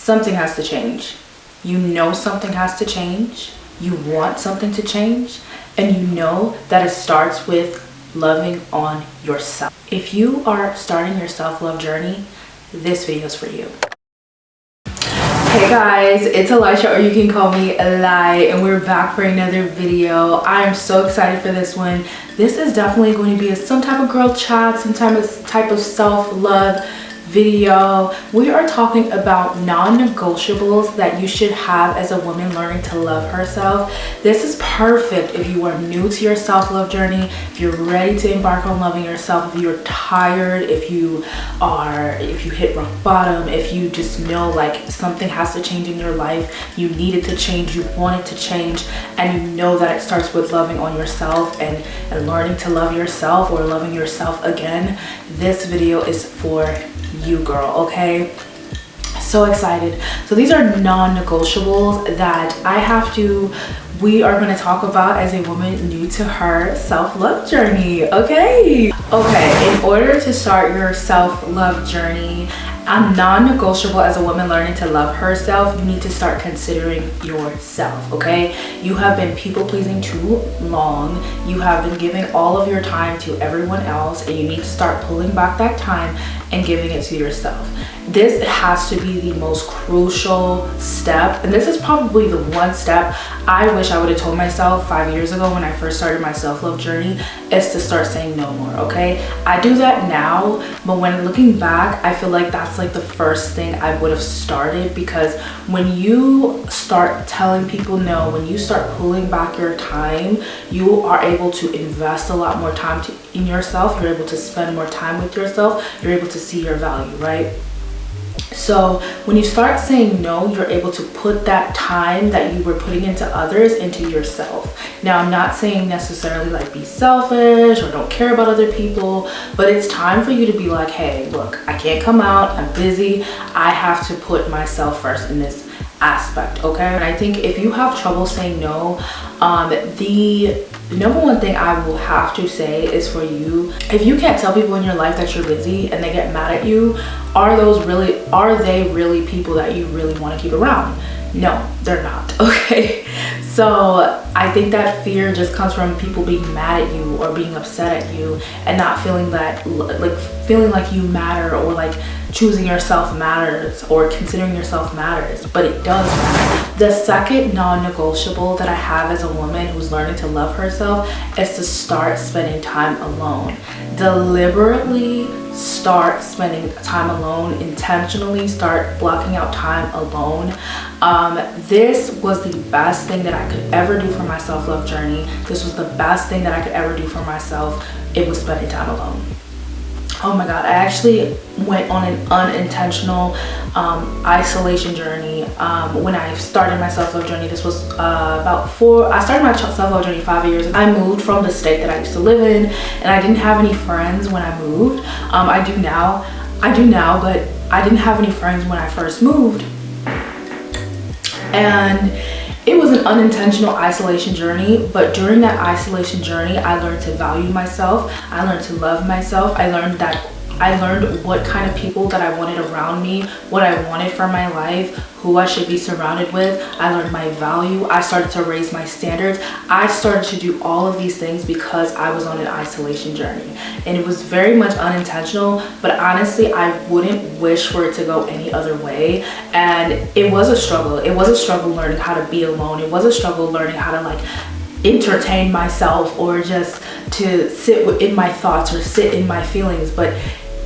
something has to change. You know something has to change. You want something to change. And you know that it starts with loving on yourself. If you are starting your self-love journey, this video is for you. Hey guys, it's Aliesha, or you can call me Ali, and we're back for another video. I am so excited for this one. This is definitely going to be some type of girl chat, some type of self-love video. We are talking about non-negotiables that you should have as a woman learning to love herself. This is perfect if you are new to your self-love journey, if you're ready to embark on loving yourself, if you're tired, if you hit rock bottom, if you just know like something has to change in your life, you need it to change, you want it to change, and you know that it starts with loving on yourself and learning to love yourself, or loving yourself again. This video is for you, girl. Okay, so excited. So these are non-negotiables that we are going to talk about as a woman new to her self-love journey. Okay, in order to start your self-love journey, a non-negotiable as a woman learning to love herself, you need to start considering yourself. Okay, you have been people pleasing too long. You have been giving all of your time to everyone else, and you need to start pulling back that time and giving it to yourself. This has to be the most crucial step, and this is probably the one step I wish I would have told myself 5 years ago when I first started my self-love journey, is to start saying no more. Okay, I do that now, but when looking back, I feel like that's like the first thing I would have started, because when you start telling people no, when you start pulling back your time, you are able to invest a lot more time in yourself. You're able to spend more time with yourself. You're able to see your value, right? So when you start saying no, you're able to put that time that you were putting into others into yourself. Now, I'm not saying necessarily like be selfish or don't care about other people, but it's time for you to be like, hey, look, I can't come out, I'm busy, I have to put myself first in this aspect. Okay, and I think if you have trouble saying no, the number one thing I will have to say is for you, if you can't tell people in your life that you're busy and they get mad at you, are they really people that you really want to keep around? No, they're not. Okay, so I think that fear just comes from people being mad at you or being upset at you and not feeling that, like feeling like you matter, or like choosing yourself matters, or considering yourself matters, but it does matter. The second non-negotiable that I have as a woman who's learning to love herself is to start spending time alone. Deliberately start spending time alone, intentionally start blocking out time alone. This was the best thing that I could ever do for my self-love journey. This was the best thing that I could ever do for myself. It was spending time alone. Oh my God, I actually went on an unintentional isolation journey when I started my self-love journey. This was I started my self-love journey 5 years ago. I moved from the state that I used to live in, and I didn't have any friends when I moved. I do now, but I didn't have any friends when I first moved. And it was an unintentional isolation journey, but during that isolation journey, I learned to value myself. I learned to love myself. I learned what kind of people that I wanted around me, what I wanted for my life, who I should be surrounded with. I learned my value. I started to raise my standards. I started to do all of these things because I was on an isolation journey. And it was very much unintentional, but honestly, I wouldn't wish for it to go any other way. And it was a struggle. It was a struggle learning how to be alone. It was a struggle learning how to like entertain myself, or just to sit in my thoughts or sit in my feelings. But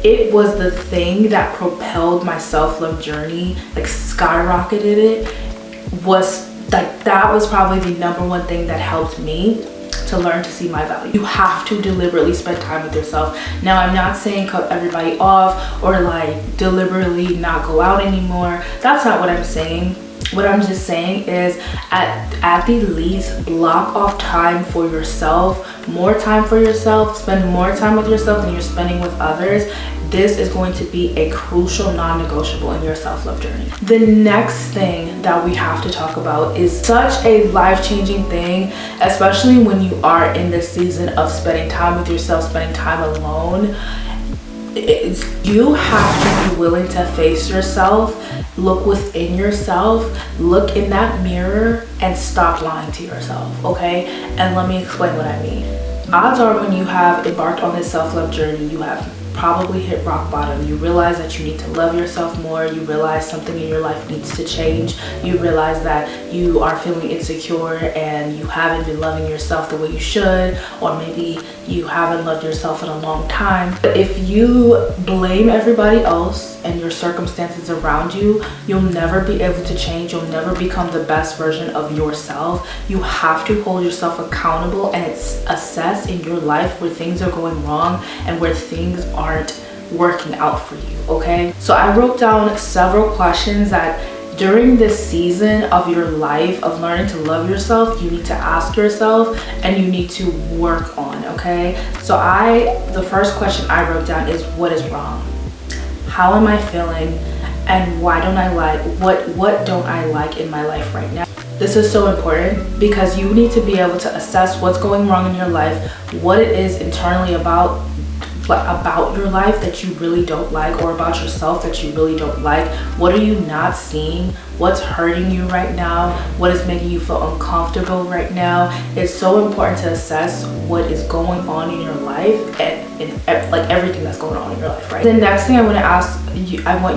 it was the thing that propelled my self-love journey, like skyrocketed it. Was like, that was probably the number one thing that helped me to learn to see my value. You have to deliberately spend time with yourself. Now, I'm not saying cut everybody off or like deliberately not go out anymore. That's not what I'm saying. What I'm just saying is at the least block off time for yourself, more time for yourself, spend more time with yourself than you're spending with others. This is going to be a crucial non-negotiable in your self-love journey. The next thing that we have to talk about is such a life-changing thing, especially when you are in this season of spending time with yourself, spending time alone. You have to be willing to face yourself look within yourself, look in that mirror, and stop lying to yourself, okay? And let me explain what I mean. Odds are when you have embarked on this self-love journey, you have probably hit rock bottom. You realize that you need to love yourself more. You realize something in your life needs to change. You realize that you are feeling insecure and you haven't been loving yourself the way you should, or maybe you haven't loved yourself in a long time. But if you blame everybody else and your circumstances around you, you'll never be able to change. You'll never become the best version of yourself. You have to hold yourself accountable and assess in your life where things are going wrong and where things aren't working out for you, okay? So I wrote down several questions that during this season of your life of learning to love yourself, you need to ask yourself and you need to work on, okay? So the first question I wrote down is, what is wrong? How am I feeling? And why don't I like, what don't I like in my life right now? This is so important because you need to be able to assess what's going wrong in your life, what it is internally about your life that you really don't like, or about yourself that you really don't like. What are you not seeing? What's hurting you right now? What is making you feel uncomfortable right now? It's so important to assess what is going on in your life and like everything that's going on in your life, right? The next thing I want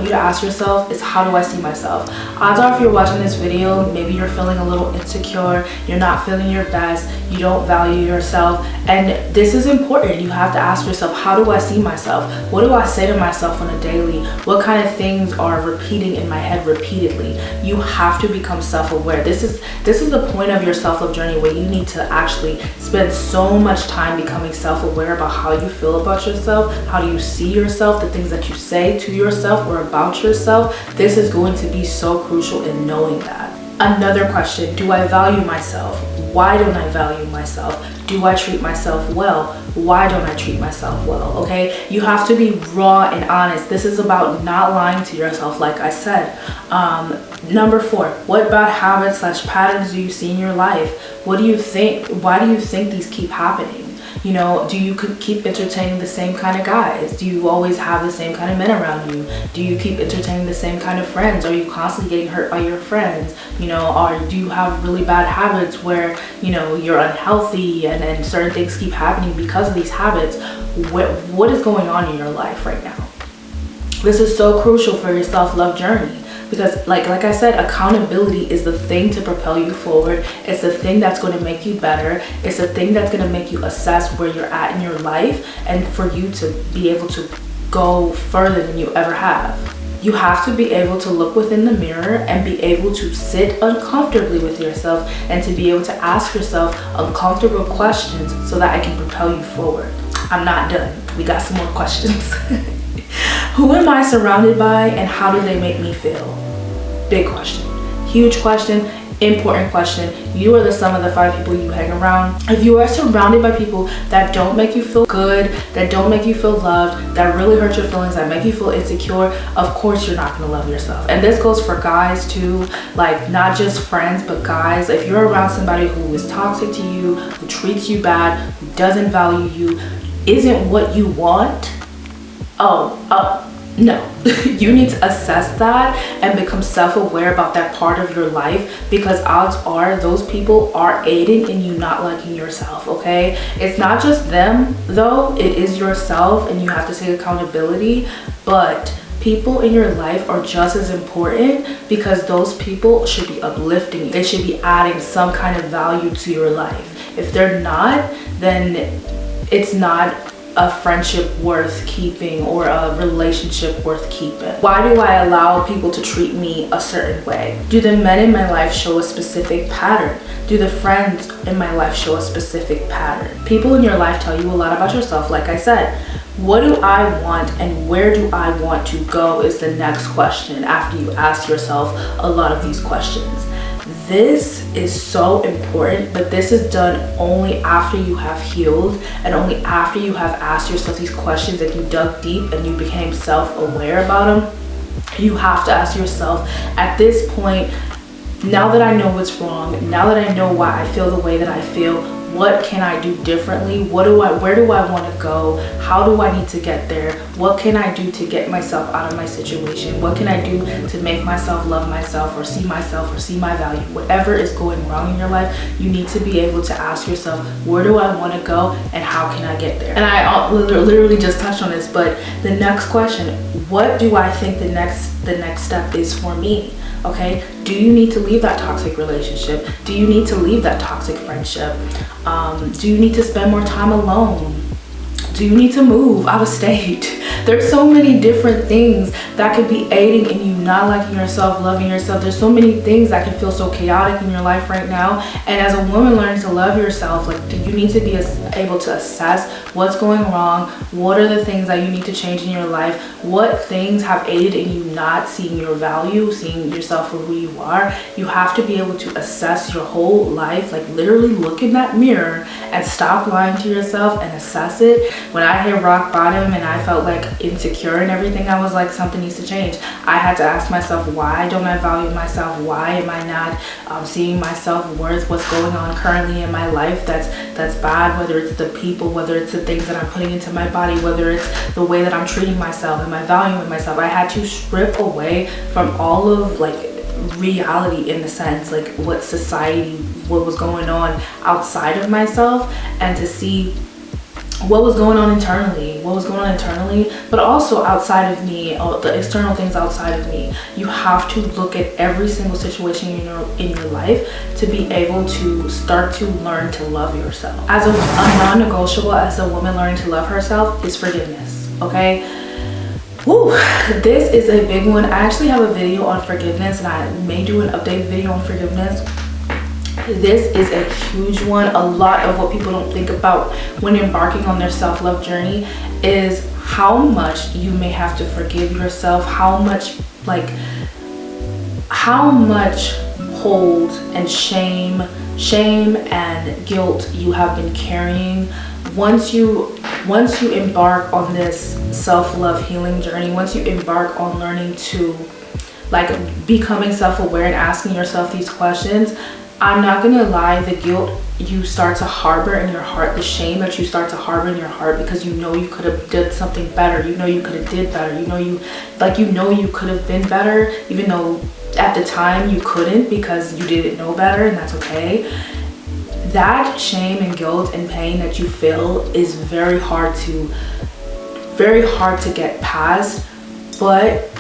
you to ask yourself is, how do I see myself? Odds are if you're watching this video, maybe you're feeling a little insecure, you're not feeling your best, you don't value yourself, and this is important. You have to ask yourself, how do I see myself? What do I say to myself on a daily? What kind of things are repeating in my head repeatedly? You have to become self-aware. This is the point of your self-love journey, where you need to actually spend so much time becoming self-aware about how you feel about yourself, how do you see yourself, the things that you say to yourself or about yourself. This is going to be so crucial in knowing that. Another question, do I value myself? Why don't I value myself? Do I treat myself well? Why don't I treat myself well? Okay, you have to be raw and honest. This is about not lying to yourself, like I said. Number 4, what bad habits / patterns do you see in your life? What do you think? Why do you think these keep happening? You know, do you keep entertaining the same kind of guys? Do you always have the same kind of men around you? Do you keep entertaining the same kind of friends? Are you constantly getting hurt by your friends? You know, or do you have really bad habits where, you know, you're unhealthy and certain things keep happening because of these habits? What is going on in your life right now? This is so crucial for your self-love journey. Because like I said, accountability is the thing to propel you forward. It's the thing that's going to make you better. It's the thing that's going to make you assess where you're at in your life and for you to be able to go further than you ever have. You have to be able to look within the mirror and be able to sit uncomfortably with yourself and to be able to ask yourself uncomfortable questions so that I can propel you forward. I'm not done. We got some more questions. Who am I surrounded by and how do they make me feel? Big question, huge question, important question. You are the sum of the 5 people you hang around. If you are surrounded by people that don't make you feel good, that don't make you feel loved, that really hurt your feelings, that make you feel insecure, of course you're not gonna love yourself. And this goes for guys too, like not just friends, but guys. If you're around somebody who is toxic to you, who treats you bad, who doesn't value you, isn't what you want, no. You need to assess that and become self-aware about that part of your life, because odds are those people are aiding in you not liking yourself, okay? It's not just them though, it is yourself, and you have to take accountability. But people in your life are just as important, because those people should be uplifting you. They should be adding some kind of value to your life. If they're not, then it's not a friendship worth keeping or a relationship worth keeping. Why do I allow people to treat me a certain way? Do the men in my life show a specific pattern? Do the friends in my life show a specific pattern? People in your life tell you a lot about yourself. Like I said, what do I want and where do I want to go is the next question after you ask yourself a lot of these questions. This is so important, but this is done only after you have healed and only after you have asked yourself these questions and you dug deep and you became self-aware about them. You have to ask yourself, at this point, now that I know what's wrong, now that I know why I feel the way that I feel, what can I do differently? Where do I want to go? How do I need to get there? What can I do to get myself out of my situation? What can I do to make myself love myself or see my value? Whatever is going wrong in your life, you need to be able to ask yourself, where do I want to go and how can I get there? And I literally just touched on this, but the next question, what do I think the next step is for me? Okay, do you need to leave that toxic relationship? Do you need to leave that toxic friendship? Do you need to spend more time alone? Do you need to move out of state? There's so many different things that could be aiding in you not liking yourself, loving yourself. There's so many things that can feel so chaotic in your life right now. And as a woman learning to love yourself, like, you need to be able to assess what's going wrong. What are the things that you need to change in your life? What things have aided in you not seeing your value, seeing yourself for who you are? You have to be able to assess your whole life, like literally look in that mirror and stop lying to yourself and assess it. When I hit rock bottom and I felt like insecure and everything, I was like, something needs to change. I had to ask myself, why don't I value myself? Why am I not seeing my self-worth? What's going on currently in my life that's bad? Whether it's the people, whether it's the things that I'm putting into my body, whether it's the way that I'm treating myself and my valuing myself. I had to strip away from all of like reality, in the sense, like what society, what was going on outside of myself, and to see what was going on internally, but also outside of me, the external things outside of me. You have to look at every single situation in your life to be able to start to learn to love yourself. As a non-negotiable, as a woman learning to love herself, is forgiveness, okay? Woo, this is a big one. I actually have a video on forgiveness, and I may do an updated video on forgiveness. This is a huge one. A lot of what people don't think about when embarking on their self-love journey is how much you may have to forgive yourself, how much hold and shame and guilt you have been carrying. Once you embark on this self-love healing journey, once you embark on learning to like becoming self-aware and asking yourself these questions, I'm not gonna lie, the guilt you start to harbor in your heart, the shame that you start to harbor in your heart, because you know you could have did something better, you know you could have did better, you know you could have been better, even though at the time you couldn't because you didn't know better, and that's okay. That shame and guilt and pain that you feel is very hard to get past, but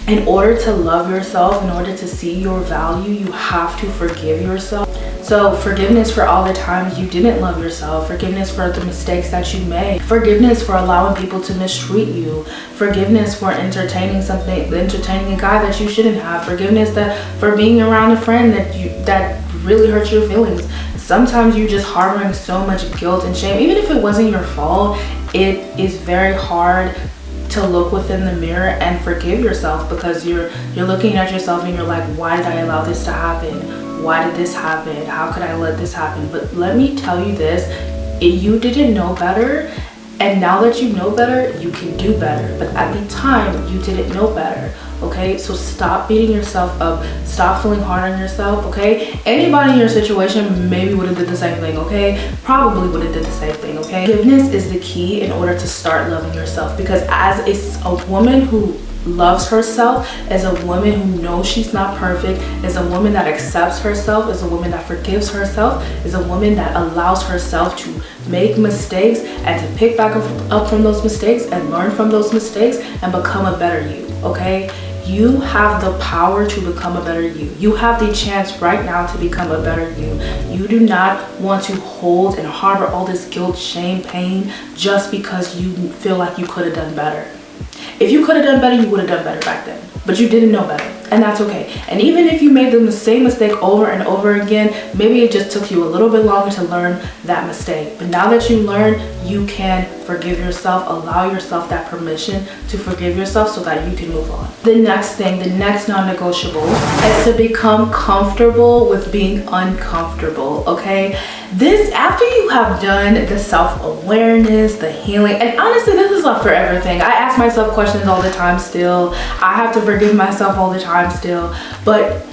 in order to love yourself, in order to see your value, you have to forgive yourself. So forgiveness for all the times you didn't love yourself, forgiveness for the mistakes that you made, forgiveness for allowing people to mistreat you, forgiveness for entertaining a guy that you shouldn't have, forgiveness for being around a friend that really hurt your feelings. Sometimes you're just harboring so much guilt and shame. Even if it wasn't your fault, it is very hard to look within the mirror and forgive yourself, because you're looking at yourself and you're like, why did I allow this to happen? Why did this happen? How could I let this happen? But let me tell you this, you didn't know better, and now that you know better, you can do better. But at the time, you didn't know better, okay? So stop beating yourself up. Stop feeling hard on yourself, okay? Anybody in your situation maybe would have did the same thing, okay? Probably would have did the same thing, okay? Forgiveness is the key in order to start loving yourself, because as a woman who loves herself, as a woman who knows she's not perfect, as a woman that accepts herself, as a woman that forgives herself, as a woman that allows herself to make mistakes and to pick back up from those mistakes and learn from those mistakes and become a better you, okay? You have the power to become a better you. You have the chance right now to become a better you. You do not want to hold and harbor all this guilt, shame, pain just because you feel like you could have done better. If you could have done better, you would have done better back then, but you didn't know better, and that's okay. And even if you made the same mistake over and over again, maybe it just took you a little bit longer to learn that mistake. But now that you learn, you can forgive yourself, allow yourself that permission to forgive yourself so that you can move on. The next thing, the next non-negotiable is to become comfortable with being uncomfortable, okay? This, after you have done the self-awareness, the healing, and honestly, this is not for everything. I ask myself questions all the time still. I have to forgive myself all the time still. But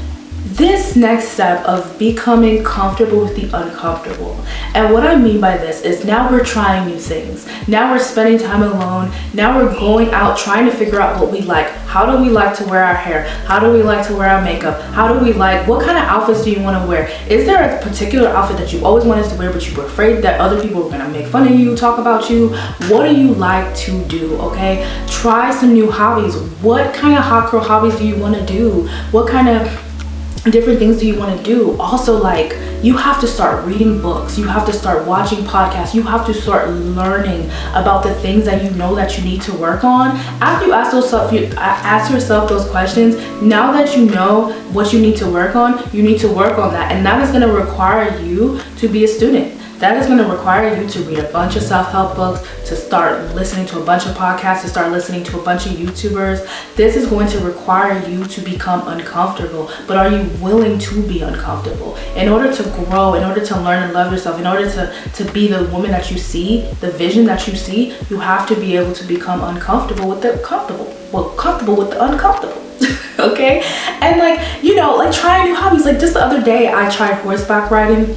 this next step of becoming comfortable with the uncomfortable. And what I mean by this is now we're trying new things. Now we're spending time alone. Now we're going out trying to figure out what we like. How do we like to wear our hair? How do we like to wear our makeup? How do we like, what kind of outfits do you want to wear? Is there a particular outfit that you always wanted to wear but you were afraid that other people were going to make fun of you, talk about you? What do you like to do, okay? Try some new hobbies. What kind of hot girl hobbies do you want to do? What kind of different things do you want to do? Also, like, you have to start reading books, you have to start watching podcasts, you have to start learning about the things that you know that you need to work on. After you ask yourself those questions, now that you know what you need to work on, you need to work on that. And that is going to require you to be a student. That is going to require you to read a bunch of self-help books, to start listening to a bunch of podcasts, to start listening to a bunch of YouTubers. This is going to require you to become uncomfortable. But are you willing to be uncomfortable? In order to grow, in order to learn and love yourself, in order to be the woman that you see, the vision that you see, you have to be able to become uncomfortable with the comfortable. Well, comfortable with the uncomfortable. Okay? And like, you know, like trying new hobbies. Like just the other day, I tried horseback riding.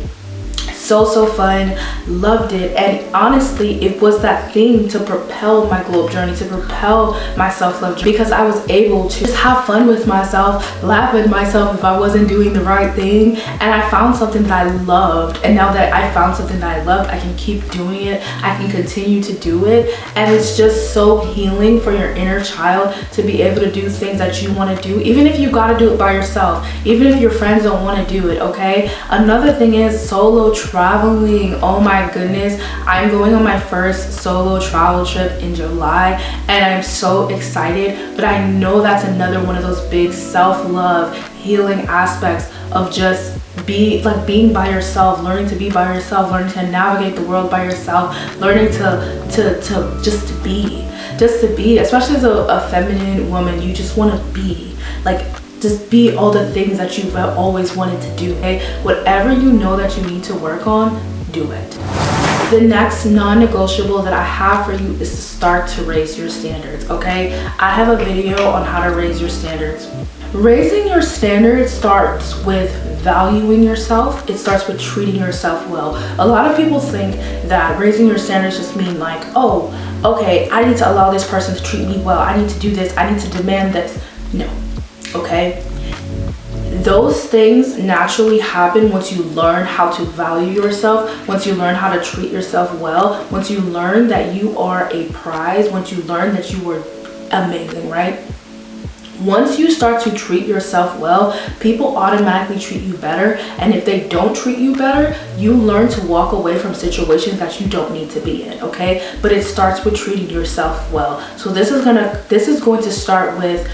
So fun, loved it. And honestly, it was that thing to propel my glow up journey, to propel my self-love journey, because I was able to just have fun with myself, laugh at myself if I wasn't doing the right thing. And I found something that I loved, and now that I found something that I loved, I can keep doing it, I can continue to do it. And it's just so healing for your inner child to be able to do things that you want to do, even if you got to do it by yourself, even if your friends don't want to do it. Okay, another thing is solo traveling. Oh my goodness, I'm going on my first solo travel trip in July, and I'm so excited. But I know that's another one of those big self-love healing aspects of just being by yourself, learning to be by yourself, learning to navigate the world by yourself, learning to just be, especially as a feminine woman. You just want to be like, just be all the things that you've always wanted to do. Okay, whatever you know that you need to work on, do it. The next non-negotiable that I have for you is to start to raise your standards. Okay, I have a video on how to raise your standards. Raising your standards starts with valuing yourself. It starts with treating yourself well. A lot of people think that raising your standards just mean like, oh, okay, I need to allow this person to treat me well, I need to do this, I need to demand this. No. Okay, those things naturally happen once you learn how to value yourself, once you learn how to treat yourself well, once you learn that you are a prize, once you learn that you are amazing, right? Once you start to treat yourself well, people automatically treat you better. And if they don't treat you better, you learn to walk away from situations that you don't need to be in, okay? But it starts with treating yourself well. So this is going to start with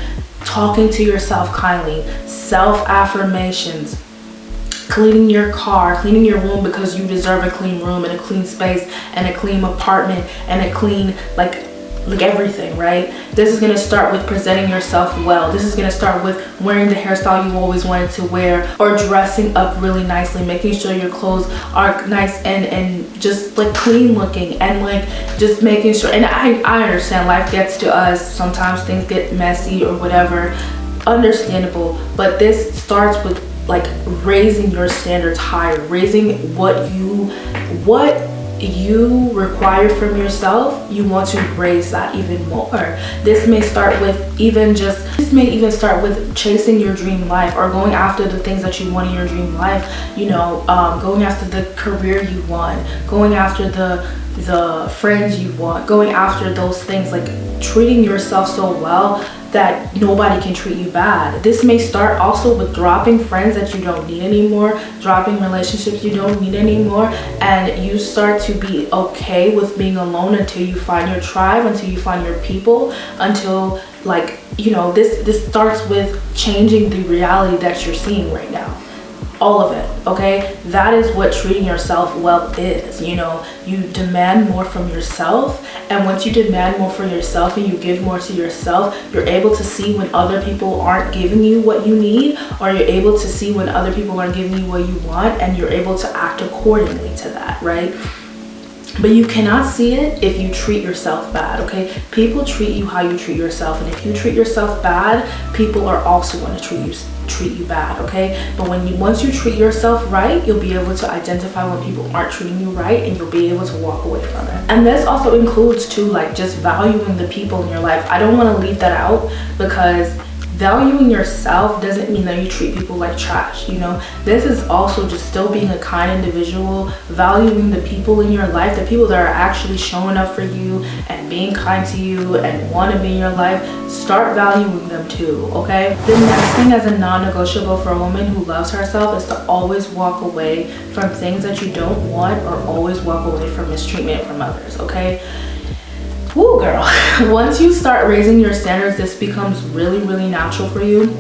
talking to yourself kindly, self-affirmations, cleaning your car, cleaning your room because you deserve a clean room and a clean space and a clean apartment and a clean like everything, right? This is going to start with presenting yourself well. This is going to start with wearing the hairstyle you always wanted to wear, or dressing up really nicely, making sure your clothes are nice and just like clean looking, and like just making sure. And I understand life gets to us, sometimes things get messy or whatever, understandable, but this starts with like raising your standards higher, raising what you require from yourself. You want to raise that even more. This may even start with chasing your dream life, or going after the things that you want in your dream life, you know, going after the career you want, going after the friends you want, going after those things, like treating yourself so well that nobody can treat you bad. This may start also with dropping friends that you don't need anymore, dropping relationships you don't need anymore, and you start to be okay with being alone until you find your tribe, until you find your people, until, like, you know, this starts with changing the reality that you're seeing right now. All of it, okay? That is what treating yourself well is. You know, you demand more from yourself, and once you demand more for yourself and you give more to yourself, you're able to see when other people aren't giving you what you need, or you're able to see when other people aren't giving you what you want, and you're able to act accordingly to that, right? But you cannot see it if you treat yourself bad, okay? People treat you how you treat yourself, and if you treat yourself bad, people are also going to treat you bad, okay? But once you treat yourself right, you'll be able to identify when people aren't treating you right, and you'll be able to walk away from it. And this also includes too, like, just valuing the people in your life. I don't want to leave that out, because valuing yourself doesn't mean that you treat people like trash, you know? This is also just still being a kind individual, valuing the people in your life, the people that are actually showing up for you and being kind to you and want to be in your life. Start valuing them too, okay? The next thing as a non-negotiable for a woman who loves herself is to always walk away from things that you don't want, or always walk away from mistreatment from others, okay? Woo, girl. Once you start raising your standards, this becomes really, really natural for you.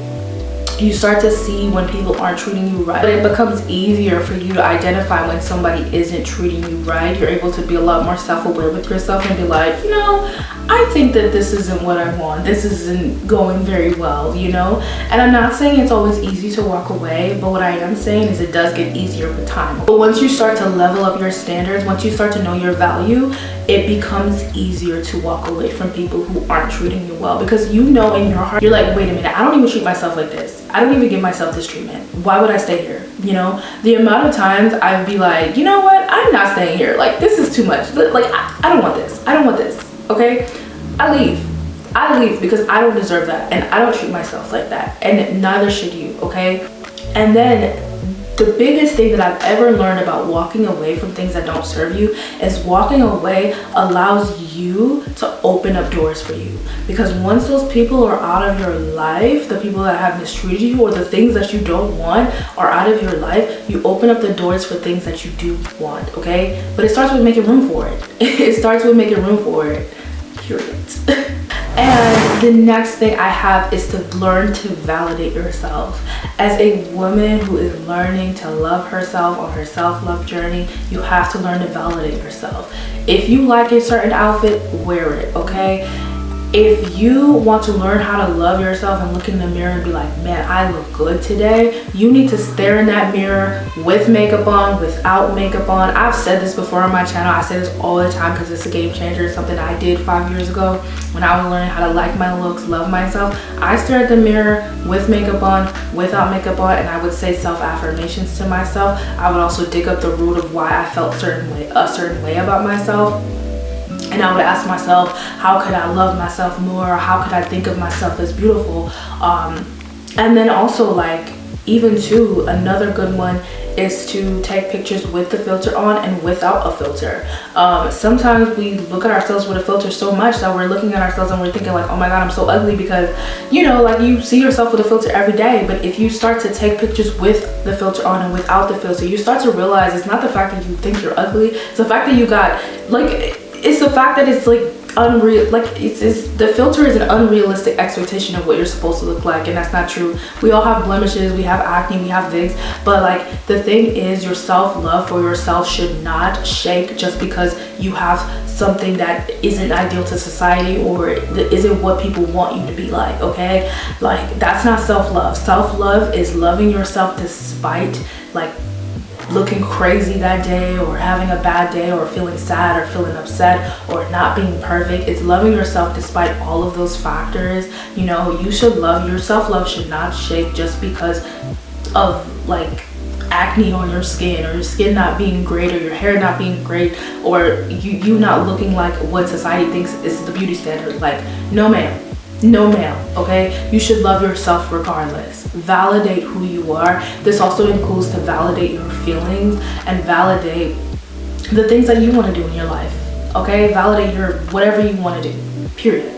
You start to see when people aren't treating you right. It becomes easier for you to identify when somebody isn't treating you right. You're able to be a lot more self-aware with yourself and be like, you know, I think that this isn't what I want. This isn't going very well, you know? And I'm not saying it's always easy to walk away, but what I am saying is it does get easier with time. But once you start to level up your standards, once you start to know your value, it becomes easier to walk away from people who aren't treating you well, because you know in your heart, you're like, wait a minute, I don't even treat myself like this. I don't even give myself this treatment. Why would I stay here? You know, the amount of times I'd be like, you know what? I'm not staying here. Like, this is too much. Like, I don't want this. I don't want this. Okay? I leave because I don't deserve that. And I don't treat myself like that. And neither should you. Okay? And then the biggest thing that I've ever learned about walking away from things that don't serve you is walking away allows you to open up doors for you. Because once those people are out of your life, the people that have mistreated you or the things that you don't want are out of your life, you open up the doors for things that you do want, okay? But it starts with making room for it. It starts with making room for it, period. And the next thing I have is to learn to validate yourself. As a woman who is learning to love herself on her self-love journey, you have to learn to validate yourself. If you like a certain outfit, wear it, okay? If you want to learn how to love yourself and look in the mirror and be like, man, I look good today, you need to stare in that mirror with makeup on, without makeup on. I've said this before on my channel. I say this all the time because it's a game changer. It's something I did 5 years ago when I was learning how to like my looks, love myself. I stare at the mirror with makeup on, without makeup on, and I would say self-affirmations to myself. I would also dig up the root of why I felt a certain way about myself. And I would ask myself, how could I love myself more? How could I think of myself as beautiful? And then also, like, even too, another good one is to take pictures with the filter on and without a filter. Sometimes we look at ourselves with a filter so much that we're looking at ourselves and we're thinking like, oh my God, I'm so ugly, because, you know, like, you see yourself with a filter every day. But if you start to take pictures with the filter on and without the filter, you start to realize it's not the fact that you think you're ugly, it's the fact that you got, like, it's the fact that it's like unreal, like it's the filter is an unrealistic expectation of what you're supposed to look like, and that's not true. We all have blemishes, we have acne, we have things, but like the thing is, your self-love for yourself should not shake just because you have something that isn't ideal to society or isn't what people want you to be like, okay? Like, that's not self-love. Self-love is loving yourself despite like looking crazy that day, or having a bad day, or feeling sad, or feeling upset, or not being perfect. It's loving yourself despite all of those factors. You know, you should love your self-love should not shake just because of like acne on your skin, or your skin not being great, or your hair not being great, or you not looking like what society thinks is the beauty standard. Like, no ma'am. No ma'am, okay? You should love yourself regardless. Validate who you are. This also includes to validate your feelings and validate the things that you want to do in your life, okay? Validate your whatever you want to do, period.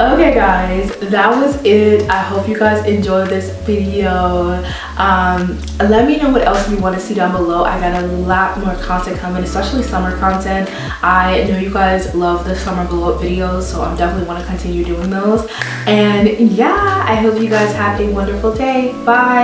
Okay guys, that was it. I hope you guys enjoyed this video. Let me know what else you want to see down below. I got a lot more content coming, especially summer content. I know you guys love the summer glow up videos, so I'm definitely want to continue doing those. And yeah, I hope you guys have a wonderful day. Bye.